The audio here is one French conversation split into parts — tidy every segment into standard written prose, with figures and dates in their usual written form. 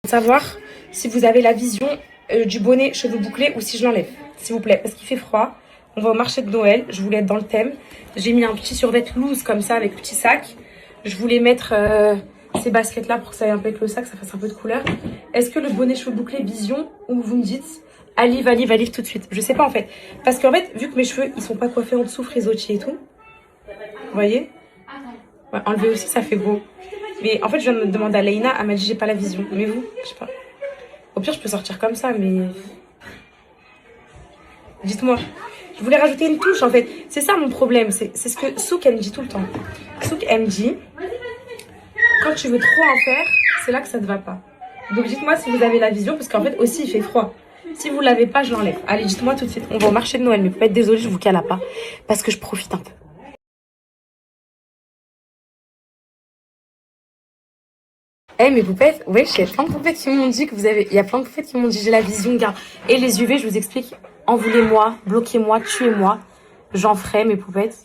Savoir si vous avez la vision du bonnet cheveux bouclés ou si je l'enlève, s'il vous plaît, parce qu'il fait froid. On va au marché de Noël, je voulais être dans le thème. J'ai mis un petit survêt loose comme ça avec petit sac. Je voulais mettre ces baskets là pour que ça aille un peu avec le sac, ça fasse un peu de couleur. Est-ce que le bonnet cheveux bouclés vision ou vous me dites Alive tout de suite? Je sais pas en fait, parce qu'en fait vu que mes cheveux ils sont pas coiffés en dessous frisottis et tout, vous voyez, ouais, enlever aussi ça fait beau. Mais en fait, je viens de demander à Leïna, elle m'a dit j'ai pas la vision. Mais vous, je sais pas. Au pire, je peux sortir comme ça, mais... Dites-moi. Je voulais rajouter une touche, en fait. C'est ça mon problème. C'est ce que Souk, elle me dit tout le temps. Souk, elle me dit, quand tu veux trop en faire, c'est là que ça te va pas. Donc dites-moi si vous avez la vision, parce qu'en fait, aussi, il fait froid. Si vous l'avez pas, je l'enlève. Allez, dites-moi tout de suite. On va au marché de Noël, mais vous pouvez être désolée, je vous cale pas. Parce que je profite un peu. Eh mes poupettes, ouais, il y a plein de poupettes qui m'ont dit que vous avez... Il y a plein de poupettes qui m'ont dit j'ai la vision, gars. Et les UV, je vous explique, envoulez-moi, bloquez-moi, tuez-moi. J'en ferai, mes poupettes,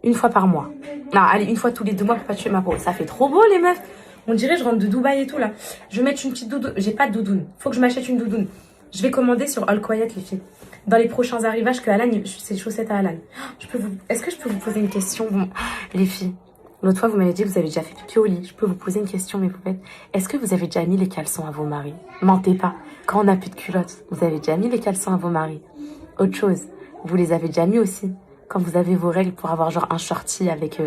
une fois par mois. Non, allez, une fois tous les 2 mois pour pas tuer ma peau. Ça fait trop beau, les meufs. On dirait je rentre de Dubaï et tout, là. Je vais mettre une petite doudoune. J'ai pas de doudoune. Faut que je m'achète une doudoune. Je vais commander sur All Quiet, les filles. Dans les prochains arrivages que Alan, c'est les chaussettes à Alan. Est-ce que je peux vous poser une question, bon, les filles? L'autre fois, vous m'avez dit que vous avez déjà fait pipi au lit. Je peux vous poser une question, mes poupettes? Est-ce que vous avez déjà mis les caleçons à vos maris? Mentez pas. Quand on n'a plus de culottes, vous avez déjà mis les caleçons à vos maris? Autre chose, vous les avez déjà mis aussi quand vous avez vos règles pour avoir genre un shorty avec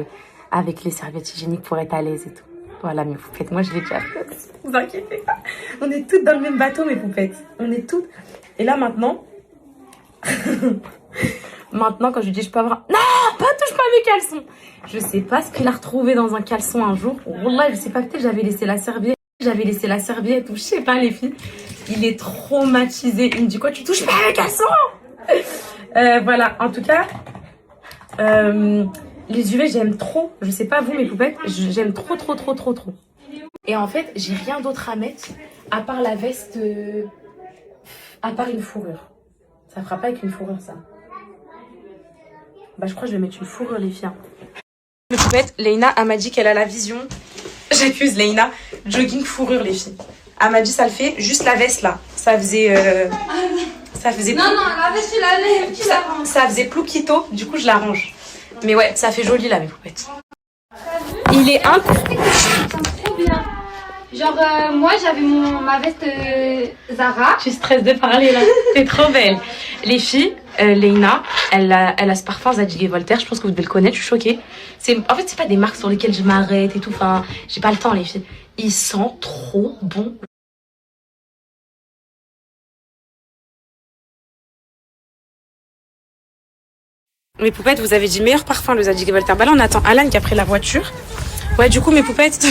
les serviettes hygiéniques pour être à l'aise et tout. Voilà, mes poupettes, moi je l'ai déjà fait. Vous inquiétez pas. On est toutes dans le même bateau, mes poupettes. On est toutes. Et là, maintenant... Maintenant, quand je lui dis je peux avoir... Non, pas touche pas mes caleçons. Je sais pas ce qu'il a retrouvé dans un caleçon un jour. Wallah, je sais pas, peut-être j'avais laissé la serviette. Ou je sais pas, les filles. Il est traumatisé. Il me dit quoi, tu touches pas mes caleçons? Voilà, en tout cas, les UV, j'aime trop. Je sais pas vous, mes poupettes, j'aime trop. Et en fait, j'ai rien d'autre à mettre à part la veste, à part une fourrure. Ça fera pas avec une fourrure, ça. Bah, je crois que je vais mettre une fourrure, les filles. Mes poupettes, Leïna, elle m'a dit qu'elle a la vision. J'accuse Leïna. Jogging fourrure, les filles. Elle m'a dit ça le fait. Juste la veste, là. Ça faisait... Non, la veste, tu la lèves, tu la ranges. Ça faisait plouquito. Du coup, je la range. Mais ouais, ça fait joli, là, mes poupettes. Il est incroyable. Trop bien. Genre, moi, j'avais ma veste Zara. Tu stresses de parler, là. T'es trop belle. Les filles, Leïna, elle a ce parfum Zadig & Voltaire. Je pense que vous devez le connaître, je suis choquée. En fait, c'est pas des marques sur lesquelles je m'arrête et tout. Enfin, j'ai pas le temps, les filles. Il sent trop bon. Mes poupettes, vous avez dit meilleur parfum, le Zadig & Voltaire. Bah là, on attend Alan qui a pris la voiture. Ouais, du coup, mes poupettes...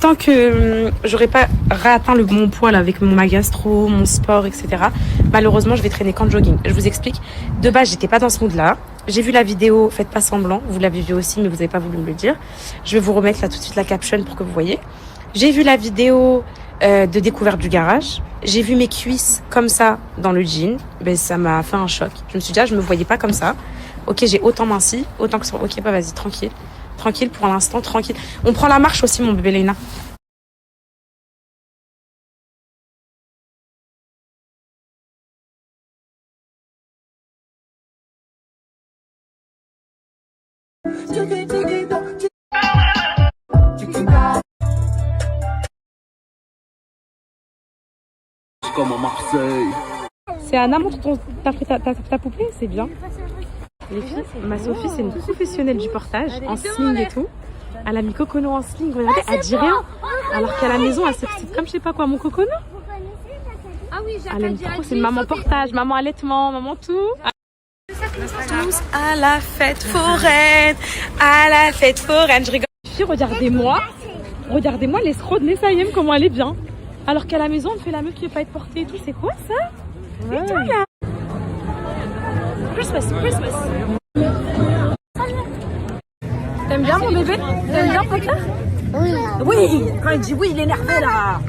Tant que j'aurais pas réatteint mon poids là, avec ma gastro, mon sport, etc. Malheureusement, je vais traîner qu'en jogging. Je vous explique. De base, j'étais pas dans ce mood-là. J'ai vu la vidéo, faites pas semblant. Vous l'avez vu aussi, mais vous avez pas voulu me le dire. Je vais vous remettre là tout de suite la caption pour que vous voyez. J'ai vu la vidéo de découverte du garage. J'ai vu mes cuisses comme ça dans le jean. Ben, ça m'a fait un choc. Je me suis dit, je me voyais pas comme ça. Ok, j'ai autant minci, autant que ça. Ok, bah vas-y, tranquille. Tranquille pour l'instant, tranquille. On prend la marche aussi, mon bébé Leïna. Comme à Marseille. C'est Anna, montre ta poupée, c'est bien. Les filles, ma Sophie, c'est une professionnelle du portage, en sling et tout. Elle a mis Cocono en sling, regardez, elle dit rien. Alors qu'à la maison, elle s'excite comme je sais pas quoi, mon Cocono. Ah oui, Elle aime trop, c'est maman portage, maman allaitement, maman tout. Tous à la fête foraine, je rigole. Les filles, regardez-moi l'escroc de Nessaïem, comment elle est bien. Alors qu'à la maison, on fait la meuf qui veut pas être portée et tout, c'est quoi ça? Ouais. Putain, là. Christmas. T'aimes bien mon bébé? T'aimes bien Potter? Oui. Oui, quand il dit oui, il est énervé là.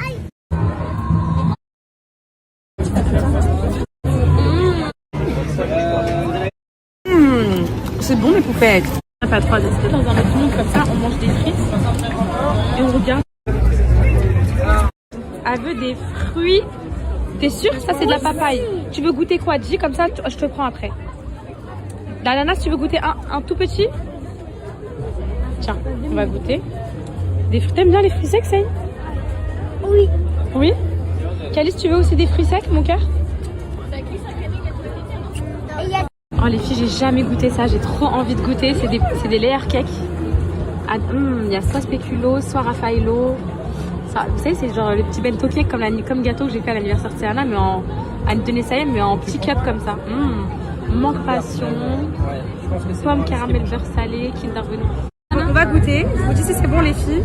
C'est bon mes poupettes. On n'a pas trop d'esprit dans un restaurant comme ça, on mange des frites et on regarde. Elle veut des fruits. T'es sûr? Ça, c'est de la papaye. Tu veux goûter quoi? Dis comme ça, je te prends après. L'ananas, tu veux goûter un tout petit? Tiens, on va goûter. Des fruits. T'aimes bien les fruits secs, Saïd? Oui. Oui? Calice, tu veux aussi des fruits secs, mon cœur? Oh, les filles, j'ai jamais goûté ça. J'ai trop envie de goûter. C'est des layer cakes. Il y a soit spéculoos, soit raffaello. Ça, vous savez, c'est genre le petit bento cake comme gâteau que j'ai fait à l'anniversaire de Serena, mais Anne de Nessaïm, mais en petit cup comme ça. Mangue passion, pomme caramel beurre salé, Kinder Bueno. On va goûter. Je vous dis si c'est bon, les filles.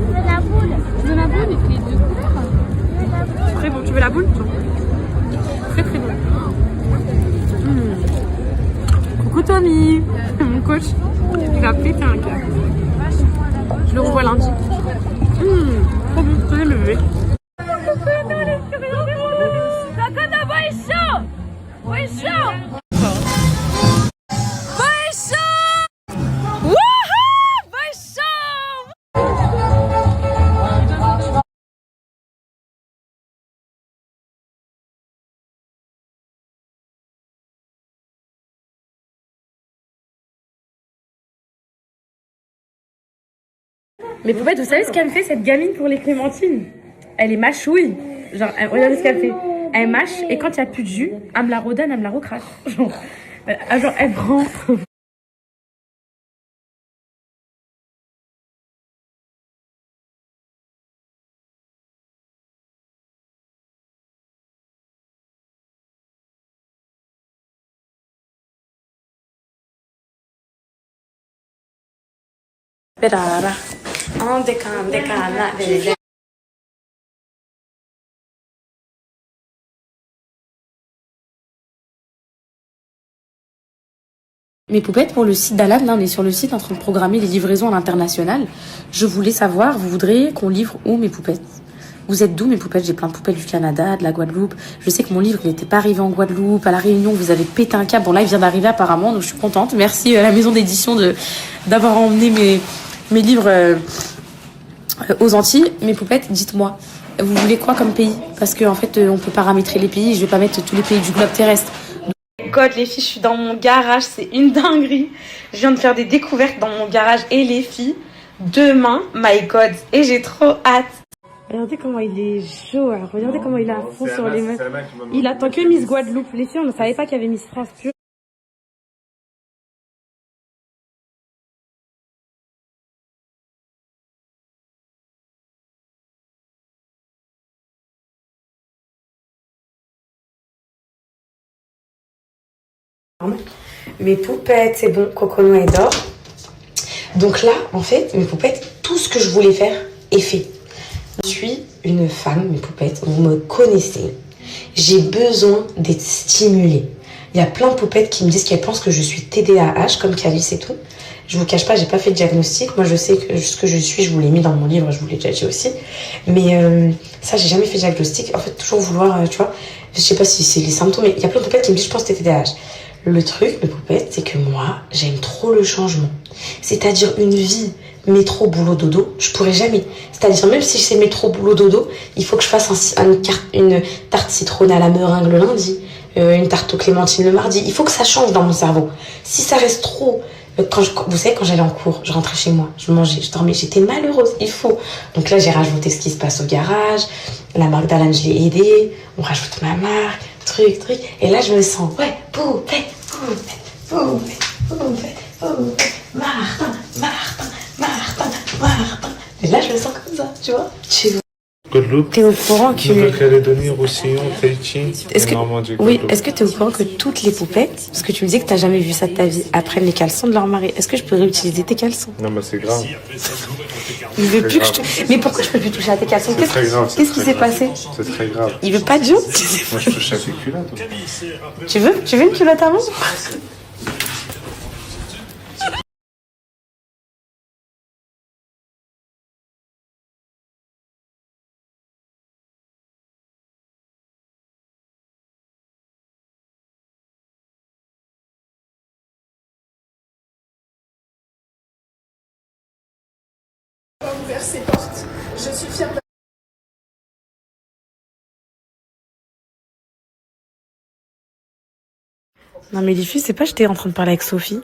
De la boule. Tu veux la boule? Les deux. C'est très bon. Tu veux la boule? Très très bon. Coucou Tommy, mon coach. Il va péter un câble. Je le revois lundi. Trop bon. Tenez le bébé. Mais Poupette, vous savez ce qu'elle me fait cette gamine pour les clémentines? Elle est mâchouille. Genre, regardez ce qu'elle fait. Elle mâche et quand il n'y a plus de jus, elle me la redonne, elle me la recrache. Genre, elle prend. Mes poupettes, pour le site d'Alan, là on est sur le site en train de programmer les livraisons à l'international. Je voulais savoir, vous voudriez qu'on livre où mes poupettes? Vous êtes d'où mes poupettes? J'ai plein de poupettes du Canada, de la Guadeloupe. Je sais que mon livre n'était pas arrivé en Guadeloupe, à La Réunion, vous avez pété un câble. Bon là il vient d'arriver apparemment, donc je suis contente. Merci à la maison d'édition d'avoir emmené mes livres aux Antilles. Mes poupettes, dites-moi, vous voulez quoi comme pays? Parce qu'en fait on peut paramétrer les pays, je vais pas mettre tous les pays du globe terrestre. God, les filles, je suis dans mon garage, c'est une dinguerie. Je viens de faire des découvertes dans mon garage et les filles, demain, my God, et j'ai trop hâte. Regardez comment il est chaud, alors regardez comment il est à fond sur les meufs. Il attend que Miss Guadeloupe. Les filles, on ne savait pas qu'il y avait Miss France pure. Mes poupettes, c'est bon, Cocono et d'or. Donc là, en fait, mes poupettes, tout ce que je voulais faire est fait. Je suis une femme, mes poupettes, vous me connaissez. J'ai besoin d'être stimulée. Il y a plein de poupettes qui me disent qu'elles pensent que je suis TDAH, comme Calice et tout. Je vous cache pas, j'ai pas fait de diagnostic. Moi, je sais que ce que je suis, je vous l'ai mis dans mon livre, je vous l'ai déjà dit aussi. Mais ça, j'ai jamais fait de diagnostic. En fait, toujours vouloir, tu vois, je sais pas si c'est les symptômes, mais il y a plein de poupettes qui me disent, je pense que t'es TDAH. Le truc, mes poupettes, c'est que moi, j'aime trop le changement. C'est-à-dire une vie métro, boulot, dodo, je pourrais jamais. C'est-à-dire, même si c'est métro, boulot, dodo, il faut que je fasse une tarte citronnée à la meringue le lundi, une tarte aux clémentines le mardi. Il faut que ça change dans mon cerveau. Si ça reste trop... vous savez, quand j'allais en cours, je rentrais chez moi, je mangeais, je dormais, j'étais malheureuse, il faut. Donc là, j'ai rajouté ce qui se passe au garage, la marque d'Alan, je l'ai aidée, on rajoute ma marque, truc. Et là, je me sens, ouais, poupette, Martin. Et là, je me sens comme ça, tu vois. Guadeloupe, T'es au courant que... Nouvelle-Calédonie, Roussillon, Tahiti et Normandie. Oui, est-ce que t'es au courant que toutes les poupettes, parce que tu me disais que t'as jamais vu ça de ta vie, apprennent les caleçons de leur mari. Est-ce que je peux réutiliser tes caleçons? Non, mais c'est grave. Il veut plus que je Mais pourquoi je peux plus toucher à tes caleçons? C'est très grave. Qu'est-ce qui s'est passé? C'est très grave. Il veut pas de joke? Moi, je touche à tes culottes. Tu veux une culotte à moi? ouvert ses portes. Je suis fière de... Non mais les filles, c'est pas j'étais en train de parler avec Sophie.